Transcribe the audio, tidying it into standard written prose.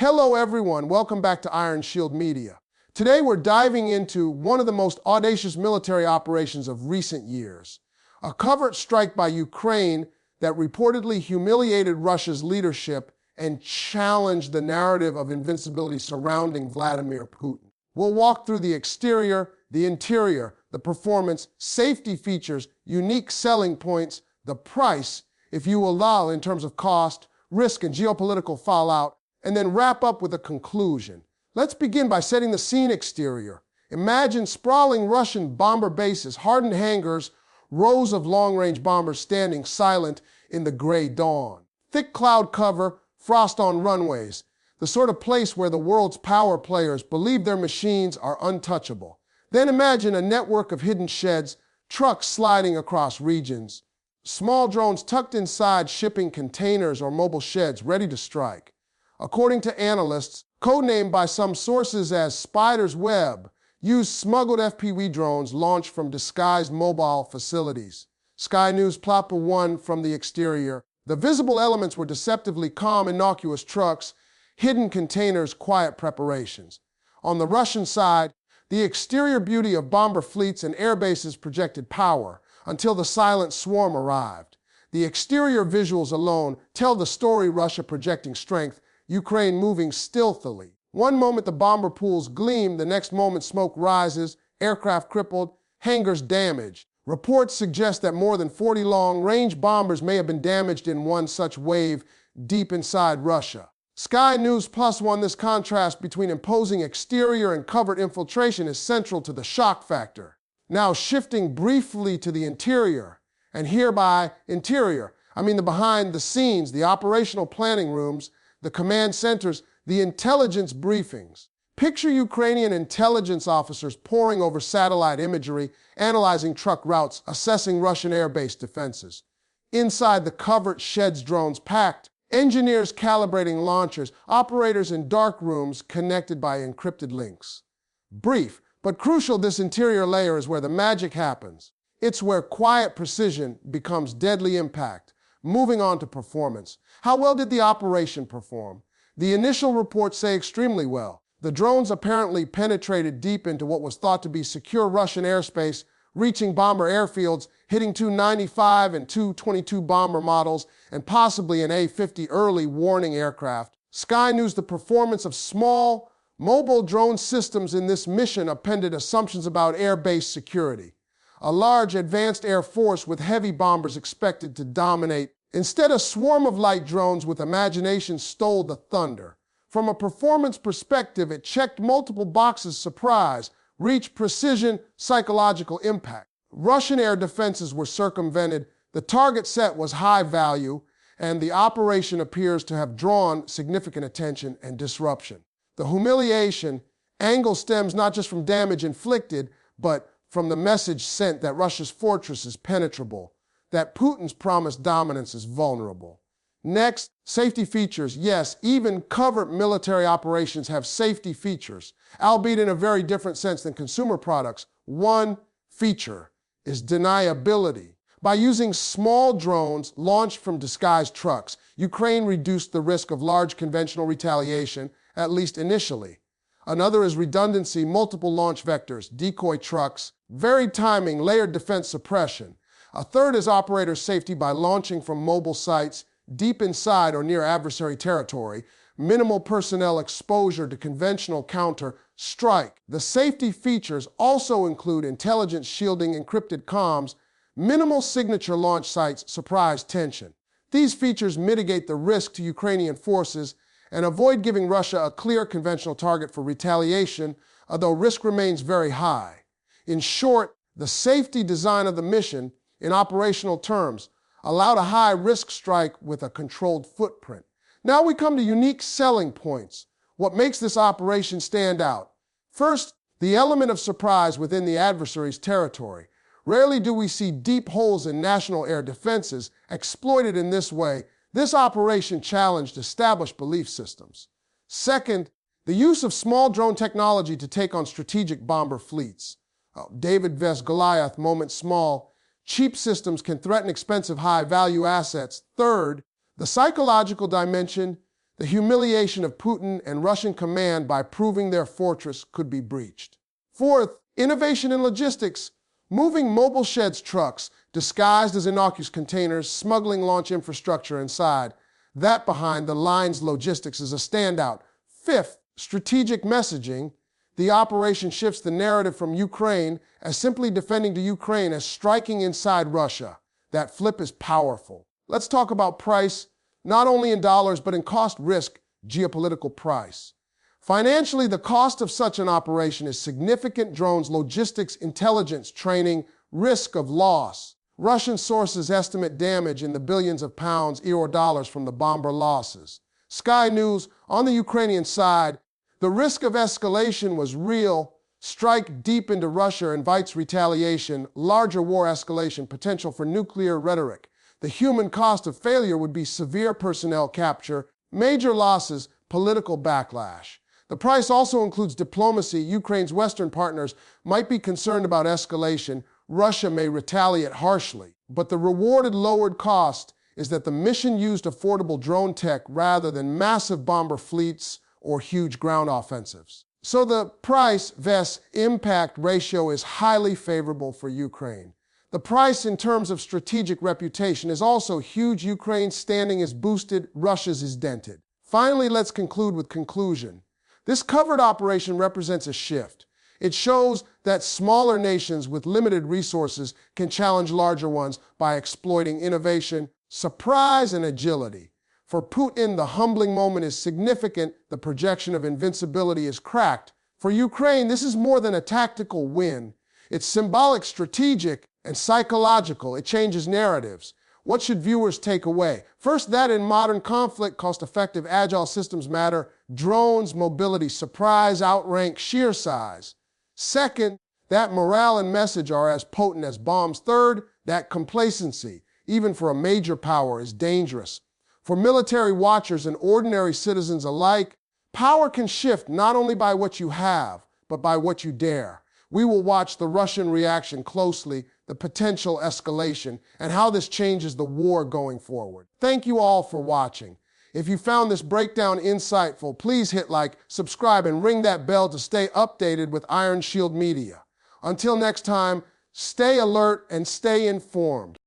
Hello everyone, welcome back to Iron Shield Media. Today we're diving into one of the most audacious military operations of recent years. A covert strike by Ukraine that reportedly humiliated Russia's leadership and challenged the narrative of invincibility surrounding Vladimir Putin. We'll walk through the exterior, the interior, the performance, safety features, unique selling points, the price, if you allow, in terms of cost, risk, and geopolitical fallout, and then wrap up with a conclusion. Let's begin by setting the scene exterior. Imagine sprawling Russian bomber bases, hardened hangars, rows of long-range bombers standing silent in the gray dawn. Thick cloud cover, frost on runways, the sort of place where the world's power players believe their machines are untouchable. Then imagine a network of hidden sheds, trucks sliding across regions, small drones tucked inside shipping containers or mobile sheds ready to strike. According to analysts, codenamed by some sources as Spider's Web, used smuggled FPV drones launched from disguised mobile facilities. Sky News Plapa 1 from the exterior. The visible elements were deceptively calm, innocuous trucks, hidden containers, quiet preparations. On the Russian side, the exterior beauty of bomber fleets and air bases projected power until the silent swarm arrived. The exterior visuals alone tell the story: Russia projecting strength, Ukraine moving stealthily. One moment the bomber pools gleam, the next moment smoke rises, aircraft crippled, hangars damaged. Reports suggest that more than 40 long-range bombers may have been damaged in one such wave deep inside Russia. Sky News Plus One, this contrast between imposing exterior and covert infiltration is central to the shock factor. Now shifting briefly to the interior, and hereby interior, I mean the behind the scenes, the operational planning rooms, the command centers, the intelligence briefings. Picture Ukrainian intelligence officers poring over satellite imagery, analyzing truck routes, assessing Russian airbase defenses. Inside the covert sheds, drones packed, engineers calibrating launchers, operators in dark rooms connected by encrypted links. Brief, but crucial, this interior layer is where the magic happens. It's where quiet precision becomes deadly impact. Moving on to performance. How well did the operation perform? The initial reports say extremely well. The drones apparently penetrated deep into what was thought to be secure Russian airspace, reaching bomber airfields, hitting two 95 and two 22 bomber models, and possibly an A-50 early warning aircraft. Sky News: the performance of small, mobile drone systems in this mission appended assumptions about air-base security. A large advanced air force with heavy bombers expected to dominate. Instead, a swarm of light drones with imagination stole the thunder. From a performance perspective, it checked multiple boxes: surprise, reach, precision, psychological impact. Russian air defenses were circumvented, the target set was high value, and the operation appears to have drawn significant attention and disruption. The humiliation angle stems not just from damage inflicted, but from the message sent that Russia's fortress is penetrable, that Putin's promised dominance is vulnerable. Next, safety features. Yes, even covert military operations have safety features, albeit in a very different sense than consumer products. One feature is deniability. By using small drones launched from disguised trucks, Ukraine reduced the risk of large conventional retaliation, at least initially. Another is redundancy: multiple launch vectors, decoy trucks, varied timing, layered defense suppression. A third is operator safety by launching from mobile sites deep inside or near adversary territory, minimal personnel exposure to conventional counter-strike. The safety features also include intelligence shielding, encrypted comms, minimal signature launch sites, surprise tension. These features mitigate the risk to Ukrainian forces and avoid giving Russia a clear conventional target for retaliation, although risk remains very high. In short, the safety design of the mission, in operational terms, allowed a high-risk strike with a controlled footprint. Now we come to unique selling points. What makes this operation stand out? First, the element of surprise within the adversary's territory. Rarely do we see deep holes in national air defenses exploited in this way. This operation challenged established belief systems. Second, the use of small drone technology to take on strategic bomber fleets. David vs. Goliath, moment small. Cheap systems can threaten expensive high-value assets. Third, the psychological dimension. the humiliation of Putin and Russian command by proving their fortress could be breached. Fourth, innovation in logistics, moving mobile sheds trucks disguised as innocuous containers, smuggling launch infrastructure inside. That behind the lines logistics is a standout. Fifth, strategic messaging. The operation shifts the narrative from Ukraine as simply defending to Ukraine as striking inside Russia. That flip is powerful. Let's talk about price, not only in dollars, but in cost, risk, geopolitical price. Financially, the cost of such an operation is significant: drones, logistics, intelligence, training, risk of loss. Russian sources estimate damage in the billions of pounds or dollars from the bomber losses. Sky News, on the Ukrainian side, the risk of escalation was real. Strike deep into Russia invites retaliation, larger war escalation, potential for nuclear rhetoric. The human cost of failure would be severe personnel capture, major losses, political backlash. The price also includes diplomacy. Ukraine's Western partners might be concerned about escalation. Russia may retaliate harshly. But the rewarded lowered cost is that the mission used affordable drone tech rather than massive bomber fleets or huge ground offensives. So the price vs. impact ratio is highly favorable for Ukraine. The price in terms of strategic reputation is also huge. Ukraine's standing is boosted, Russia's is dented. Finally, let's conclude with conclusion. This covert operation represents a shift. It shows that smaller nations with limited resources can challenge larger ones by exploiting innovation, surprise, and agility. For Putin, the humbling moment is significant. The projection of invincibility is cracked. For Ukraine, this is more than a tactical win. It's symbolic, strategic, and psychological. It changes narratives. What should viewers take away? First, that in modern conflict, cost-effective, agile systems matter. Drones, mobility, surprise, outrank, sheer size. Second, that morale and message are as potent as bombs. Third, that complacency, even for a major power, is dangerous. For military watchers and ordinary citizens alike, power can shift not only by what you have, but by what you dare. We will watch the Russian reaction closely, the potential escalation, and how this changes the war going forward. Thank you all for watching. If you found this breakdown insightful, please hit like, subscribe, and ring that bell to stay updated with Iron Shield Media. Until next time, stay alert and stay informed.